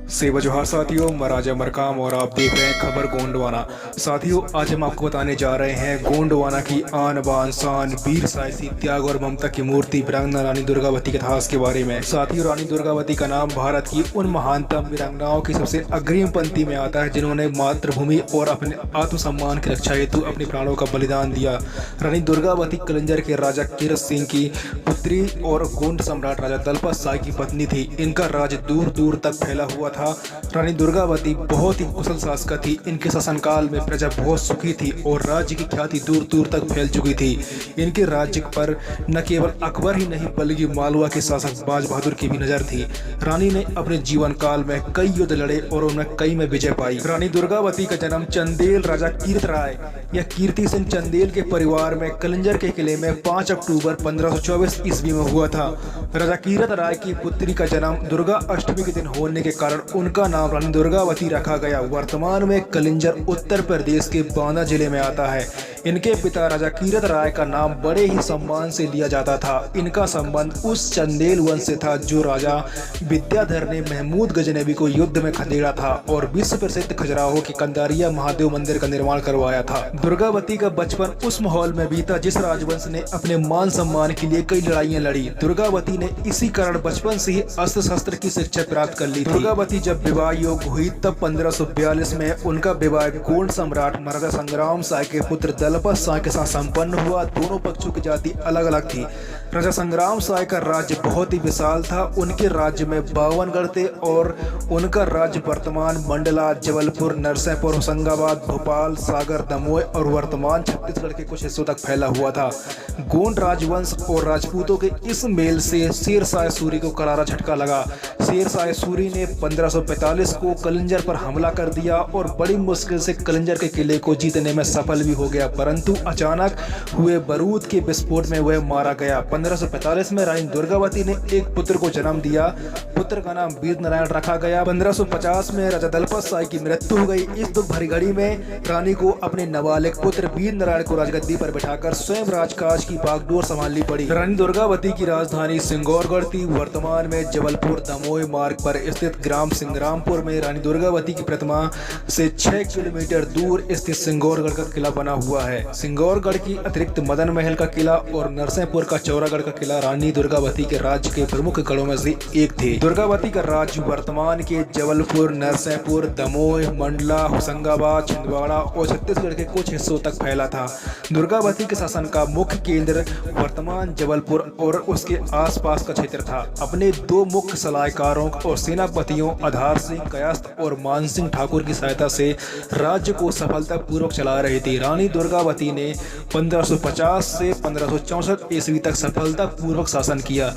सेवा जोहार साथियों, मैं राजा मरकाम और आप देख रहे हैं खबर गोंडवाना। साथियों, आज हम आपको बताने जा रहे हैं गोंडवाना की आन बान शान, वीर साहसी, त्याग और ममता की मूर्ति वीरांगना रानी दुर्गावती के इतिहास के बारे में। साथियों, रानी दुर्गावती का नाम भारत की उन महानतम वीरांगनाओं की सबसे अग्रिम पंक्ति में आता है जिन्होंने मातृभूमि और अपने आत्मसम्मान की रक्षा हेतु अपने प्राणों का बलिदान दिया। रानी दुर्गावती कलिंजर के राजा कीरत सिंह की पुत्री और गोंड सम्राट राजा दलपत शाह की पत्नी थी। इनका राज्य दूर दूर तक फैला हुआ था। रानी दुर्गावती बहुत ही कुशल शासक थी। इनके शासनकाल में प्रजा बहुत सुखी थी और राज्य की ख्याति दूर दूर तक फैल चुकी थी। इनके राज्य पर न केवल अकबर ही नहीं बल्कि मालवा के शासक बाज बहादुर की भी नजर थी। रानी ने अपने जीवन काल में कई युद्ध लड़े और उनमें कई में विजय पाई। रानी दुर्गावती का जन्म चंदेल राजा कीर्त राय या कीर्ति सिंह चंदेल के परिवार में कलिंजर के किले में 5 अक्टूबर 1524 ईस्वी में हुआ था। राजा कीरत राय की पुत्री का जन्म दुर्गा अष्टमी के दिन होने के कारण उनका नाम रानी दुर्गावती रखा गया। वर्तमान में कलिंजर उत्तर प्रदेश के बांदा जिले में आता है। इनके पिता राजा कीरत राय का नाम बड़े ही सम्मान से लिया जाता था। इनका संबंध उस चंदेल वंश से था जो राजा विद्याधर ने महमूद गजनबी को युद्ध में खदेड़ा था और विश्व प्रसिद्ध खजुराहो के कंदारिया महादेव मंदिर का निर्माण करवाया था। दुर्गावती का बचपन उस माहौल में बीता जिस राजवंश ने अपने मान सम्मान के लिए कई लड़ाइयां लड़ी। दुर्गावती ने इसी कारण बचपन से ही अस्त्र शस्त्र की शिक्षा प्राप्त कर ली थी। दुर्गावती जब विवाह योग्य हुई तब 1542 में उनका विवाह गोंड सम्राट महाराजा संग्राम शाह के पुत्र दलपत शाह के साथ संपन्न हुआ। दोनों पक्षों की जाति अलग अलग थी। राजा संग्राम शाह का राज्य बहुत ही विशाल था। उनके राज्य में 52 गढ़ थे और उनका राज्य वर्तमान मंडला, जबलपुर, नरसिंहपुर, होशंगाबाद, भोपाल, सागर, दमोह और वर्तमान छत्तीसगढ़ के कुछ हिस्सों तक फैला हुआ था। गोंड राजवंश और राजपूतों के इस मेल से शेर शाह सूरी को करारा झटका लगा। शेर शाह सूरी ने 1545 को कलिंजर पर हमला कर दिया और बड़ी मुश्किल से कलिंजर के किले को जीतने में सफल भी हो गया, परंतु अचानक हुए बारूद के विस्फोट में वह मारा गया। 1545 में रानी दुर्गावती ने एक पुत्र को जन्म दिया। पुत्र का नाम वीर नारायण रखा गया। 1550 में राजा दलपत शाह की मृत्यु हो गई। इस दुख भरी घड़ी में रानी को अपने नाबालिग पुत्र वीर नारायण को राजगद्दी पर बिठाकर स्वयं राजकाज की बागडोर संभालनी पड़ी। रानी दुर्गावती की राजधानी सिंगौरगढ़ थी। वर्तमान में जबलपुर दमोह मार्ग पर स्थित ग्राम सिंग्रामपुर में रानी दुर्गावती की प्रतिमा से 6 किलोमीटर दूर स्थित सिंगौरगढ़ का किला बना हुआ है। सिंगौरगढ़ की अतिरिक्त मदन महल का किला और नरसिंहपुर का चौरागढ़ का किला रानी दुर्गावती के राज्य के प्रमुख गढ़ों में से एक थे। दुर्गावती का राज्य वर्तमान के जबलपुर, नरसिंहपुर, दमोह, मंडला, होशंगाबाद, छिंदवाड़ा और छत्तीसगढ़ के कुछ हिस्सों तक फैला था। दुर्गावती के शासन का मुख्य केंद्र वर्तमान जबलपुर और उसके आसपास का क्षेत्र था। अपने 2 मुख्य सलाहकारों और सेनापतियों आधार सिंह कयास्थ और मान सिंह ठाकुर की सहायता से राज्य को सफलतापूर्वक चला रही थी। रानी दुर्गावती ने 1550 से 1564 ईस्वी तक सफलतापूर्वक शासन किया।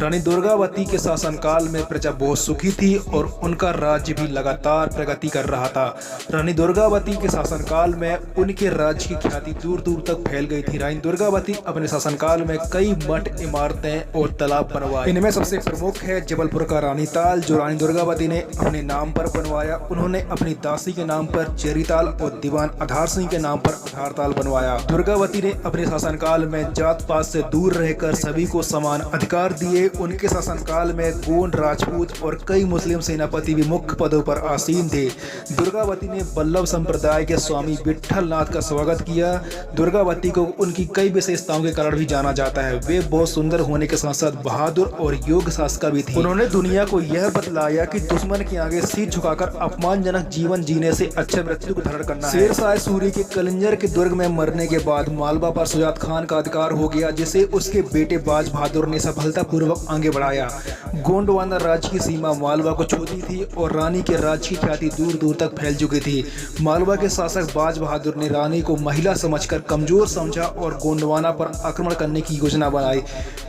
रानी दुर्गावती के शासनकाल में प्रजा बहुत सुखी थी और उनका राज्य भी लगातार प्रगति कर रहा था। रानी दुर्गावती के शासनकाल में उनके राज्य की ख्याति दूर दूर तक फैल गई थी। रानी दुर्गावती अपने शासनकाल में कई मठ, इमारतें और तालाब बनवाए। इनमें सबसे प्रमुख है जबलपुर का रानी ताल जो रानी दुर्गावती ने अपने नाम पर बनवाया। उन्होंने अपनी दासी के नाम पर चेरीताल और दीवान आधार सिंह के नाम पर आधार ताल बनवाया। दुर्गावती ने अपने शासनकाल में जात पात से दूर रहकर सभी को समान अधिकार दिए। उनके शासनकाल में गोंड, राजपूत और कई मुस्लिम सेनापति भी मुख्य पदों पर आसीन थे। दुर्गावती ने वल्लभ संप्रदाय के स्वामी विट्ठल नाथ का स्वागत किया। दुर्गावती को उनकी कई विशेषताओं के कारण भी जाना जाता है। वे बहुत सुंदर होने के साथ साथ बहादुर और योग्य शासिका भी थी। उन्होंने दुनिया को यह बतलाया कि दुश्मन के आगे सिर झुकाकर अपमानजनक जीवन जीने से अच्छा मृत्यु को धारण करना है। शेर शाह सूरी के कलिंजर के दुर्ग में मरने के बाद मालवा पर सुजात खान का अधिकार हो गया, जिसे उसके बेटे बाज बहादुर ने सफलतापूर्वक आगे बढ़ाया। गोंडवाना राज्य की सीमा मालवा को छूती थी और रानी के राज्य की ख्याति दूर दूर तक फैल चुकी थी। मालवा के शासक बाज बहादुर ने रानी को महिला समझकर कमजोर समझा और गोंडवाना पर आक्रमण करने की योजना बनाई।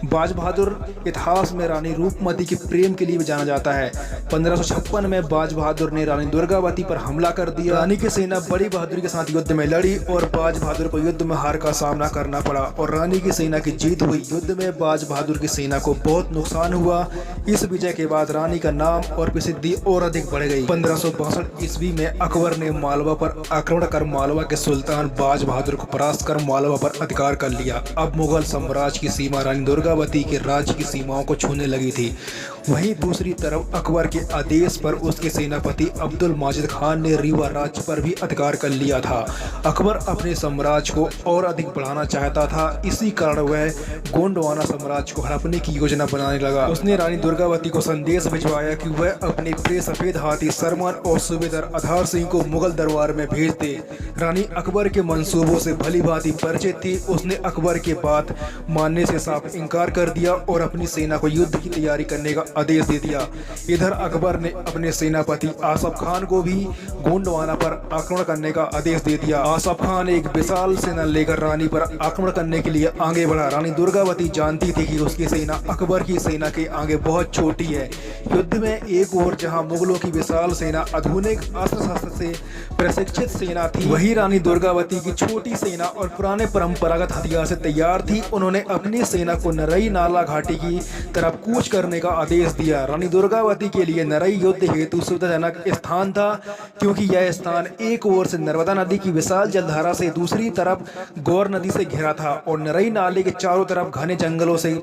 बाज बहादुर इतिहास में रानी रूपमती के प्रेम के लिए भी जाना जाता है। 1556 में बाज बहादुर ने रानी दुर्गावती पर हमला कर दिया। रानी की सेना बड़ी बहादुरी के साथ युद्ध में लड़ी और बाज बहादुर को युद्ध में हार का सामना करना पड़ा और रानी की सेना की जीत हुई। युद्ध में बाज बहादुर की सेना को बहुत नुकसान हुआ। इस विजय के बाद रानी का नाम और प्रसिद्धि और अधिक बढ़ गई। 1562 ईस्वी में अकबर ने मालवा पर आक्रमण कर मालवा के सुल्तान बाज बहादुर को परास्त कर मालवा पर अधिकार कर लिया। अब मुगल साम्राज्य की सीमा रानी दुर्गावती के राज्य की सीमाओं को छूने लगी थी। वहीं दूसरी तरफ अकबर के आदेश पर उसके सेनापति अब्दुल माजिद खान ने रीवा राज्य पर भी अधिकार कर लिया था। अकबर अपने साम्राज्य को और अधिक बढ़ाना चाहता था, इसी कारण वह गोंडवाना साम्राज्य को हड़पने की योजना बनाने लगा। उसने रानी दुर्गावती को संदेश भिजवाया कि वह अपने प्रिय सफेद हाथी सरमन और सूबेदार आधार सिंह को मुगल दरबार में भेज दे। रानी अकबर के मंसूबों से भली भांति परिचित थी। उसने अकबर के बात मानने से साफ इनकार कर दिया और अपनी सेना को युद्ध की तैयारी करने का आदेश दे दिया। इधर अकबर ने अपने सेनापति आसफ खान को भी गोंडवाना पर आक्रमण करने का आदेश दे दिया। आसफ खान एक विशाल सेना लेकर रानी पर आक्रमण करने के लिए आगे बढ़ा। रानी दुर्गावती जानती थी कि उसकी सेना अकबर की सेना के आगे बहुत छोटी है। युद्ध में एक ओर जहां मुगलों की विशाल सेना आधुनिक अस्त्र शस्त्र से प्रशिक्षित सेना थी, वहीं रानी दुर्गावती की छोटी सेना और पुराने परंपरागत हथियार से तैयार थी। उन्होंने अपनी सेना को नरई नाला घाटी की तरफ कूच करने का आदेश दिया। रानी दुर्गावती के लिए नरई युद्ध हेतु सुविधाजनक स्थान था, क्योंकि यह स्थान एक ओर से नर्मदा नदी की विशाल जलधारा से, दूसरी तरफ गौर नदी से घिरा था और नरई नाले के चारों तरफ घने जंगलों से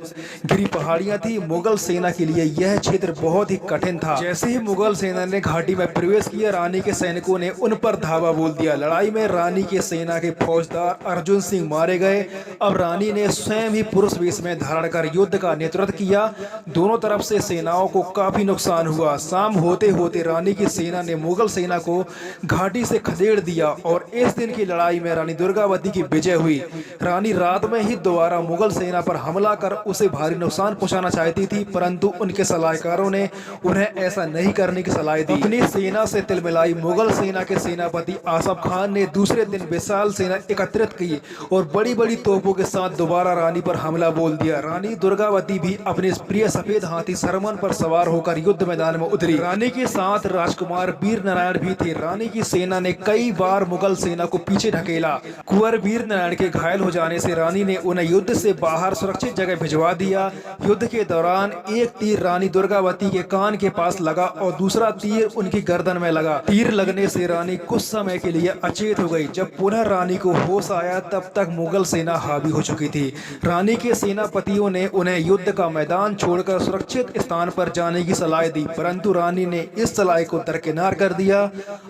घिरी पहाड़ियां थी। मुगल सेना के लिए यह क्षेत्र बहुत ही कठिन था। जैसे ही मुगल सेना ने घाटी में प्रवेश किया, रानी के सैनिकों ने उन पर धावा बोल दिया। लड़ाई में रानी के सेना के फौजदार अर्जुन सिंह मारे गए। अब रानी ने स्वयं ही पुरुष वेश में धारण कर युद्ध का नेतृत्व किया। दोनों तरफ से सेनाओं को काफी नुकसान हुआ। शाम होते होते रानी की सेना ने मुगल सेना को घाटी से खदेड़ दिया और इस दिन की लड़ाई में रानी दुर्गावती की विजय हुई। रानी रात में ही दोबारा मुगल सेना पर हमला कर उसे भारी नुकसान पहुंचाना चाहती थी, परंतु उनके सलाहकारों ने उन्हें ऐसा नहीं करने की सलाह दी। अपनी सेना से तिलमिलाई मुगल सेना के सेनापति आसफ खान ने दूसरे दिन विशाल सेना एकत्रित की और बड़ी बड़ी तोपों के साथ दोबारा रानी पर हमला बोल दिया। रानी दुर्गावती भी अपने प्रिय सफेद हाथी सरमन पर सवार होकर युद्ध मैदान में उतरी। रानी के साथ राजकुमार वीर नारायण भी थे। रानी की सेना ने कई बार मुगल सेना को पीछे ढकेला। कुंवर वीर नारायण के घायल हो जाने से रानी ने उन्हें युद्ध से बाहर सुरक्षित जगह भिजवा दिया। युद्ध के दौरान एक तीर रानी दुर्गावती के कान के पास लगा और दूसरा तीर उनकी गर्दन में लगा। तीर लगने से रानी कुछ समय के लिए अचेत हो गई। जब पुनः रानी को होश आया, तब तक मुगल सेना हावी हो चुकी थी। रानी के सेनापतियों ने उन्हें युद्ध का मैदान छोड़कर सुरक्षित स्थान पर जाने की सलाह दी, परंतु रानी ने इस सलाह को दरकिनार कर दिया।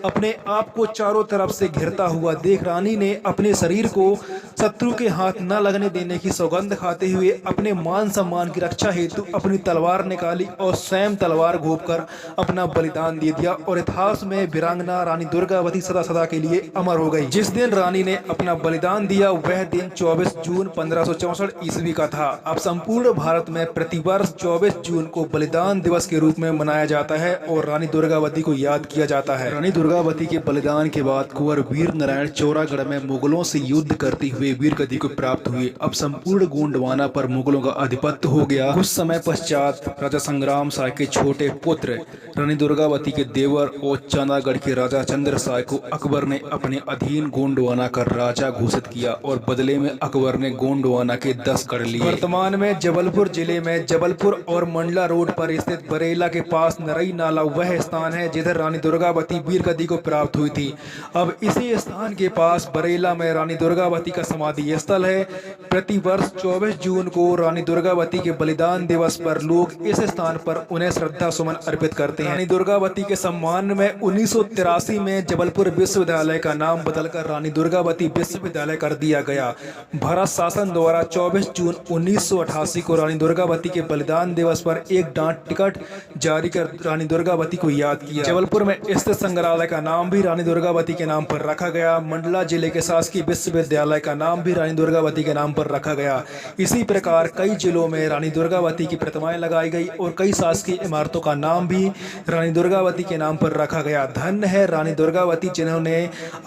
अपने आप को चारों तरफ से घिरता हुआ देख रानी ने अपने शरीर को शत्रु के हाथ न लगने देने की सौगंध खाते हुए अपने मान सम्मान की रक्षा हेतु अपनी तलवार निकाली और स्वयं तलवार घोंपकर अपना बलिदान दे दिया और इतिहास में वीरांगना रानी दुर्गावती सदा सदा के लिए अमर हो गई। जिस दिन रानी ने अपना बलिदान दिया वह दिन 24 जून 1564 ईस्वी का था। अब संपूर्ण भारत में प्रतिवर्ष 24 जून को बलिदान दिवस के रूप में मनाया जाता है और रानी दुर्गावती को याद किया जाता है। रानी दुर्गावती के बलिदान के बाद कुंवर वीर नारायण चौरागढ़ में मुगलों से युद्ध करते हुए वीर गति को प्राप्त हुए। अब संपूर्ण गोंडवाना पर मुगलों का आधिपत्य हो गया। कुछ समय पश्चात राजा संग्राम साय के छोटे पुत्र रानी दुर्गावती के देवर और चांदागढ़ के राजा चंद्र साय को अकबर ने अपने अधीन गोंडवाना का राजा घोषित किया और बदले में अकबर ने गोंडवाना के 10 गढ़ लिए। वर्तमान में जबलपुर जिले में जबलपुर और मंडला रोड पर स्थित बरेला के पास नरई नाला वह स्थान है जिधर रानी दुर्गावती वीर गति को प्राप्त हुई थी। अब इसी स्थान के पास बरेला में रानी दुर्गावती का समाधि स्थल है। प्रतिवर्ष 24 जून को रानी दुर्गावती के बलिदान दिवस पर लोग इस स्थान पर उन्हें श्रद्धा सुमन अर्पित करते हैं। रानी दुर्गावती के सम्मान में 1983 में जबलपुर विश्वविद्यालय का नाम बदलकर रानी दुर्गावती विश्वविद्यालय कर दिया गया। भारत शासन द्वारा 24 जून 1988 को रानी दुर्गावती के बलिदान दिवस पर एक डाक टिकट जारी कर रानी दुर्गावती को याद किया। जबलपुर में स्थित संग्रहालय का नाम भी रानी दुर्गावती के नाम पर रखा गया। मंडला जिले के शासकीय विश्वविद्यालय का नाम भी रानी दुर्गावती के नाम पर रखा गया। इसी प्रकार कई जिलों में रानी दुर्गावती की प्रतिमाएं लगाई गई और कई शासकीय इमारतों का नाम भी रानी दुर्गावती के नाम पर रखा गया। धन्य है रानी दुर्गावती जिन्होंने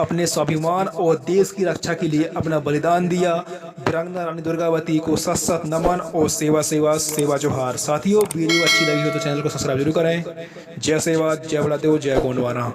अपने स्वाभिमान और देश की रक्षा के लिए अपना बलिदान दिया। वीरांगना रानी दुर्गावती को सत सत नमन और सेवा सेवा सेवा जोहार। साथियों, वीडियो अच्छी लगी हो तो चैनल को सब्सक्राइब जरूर करें। जय सेवा, जय बड़ादेव, जय गोंडवाना।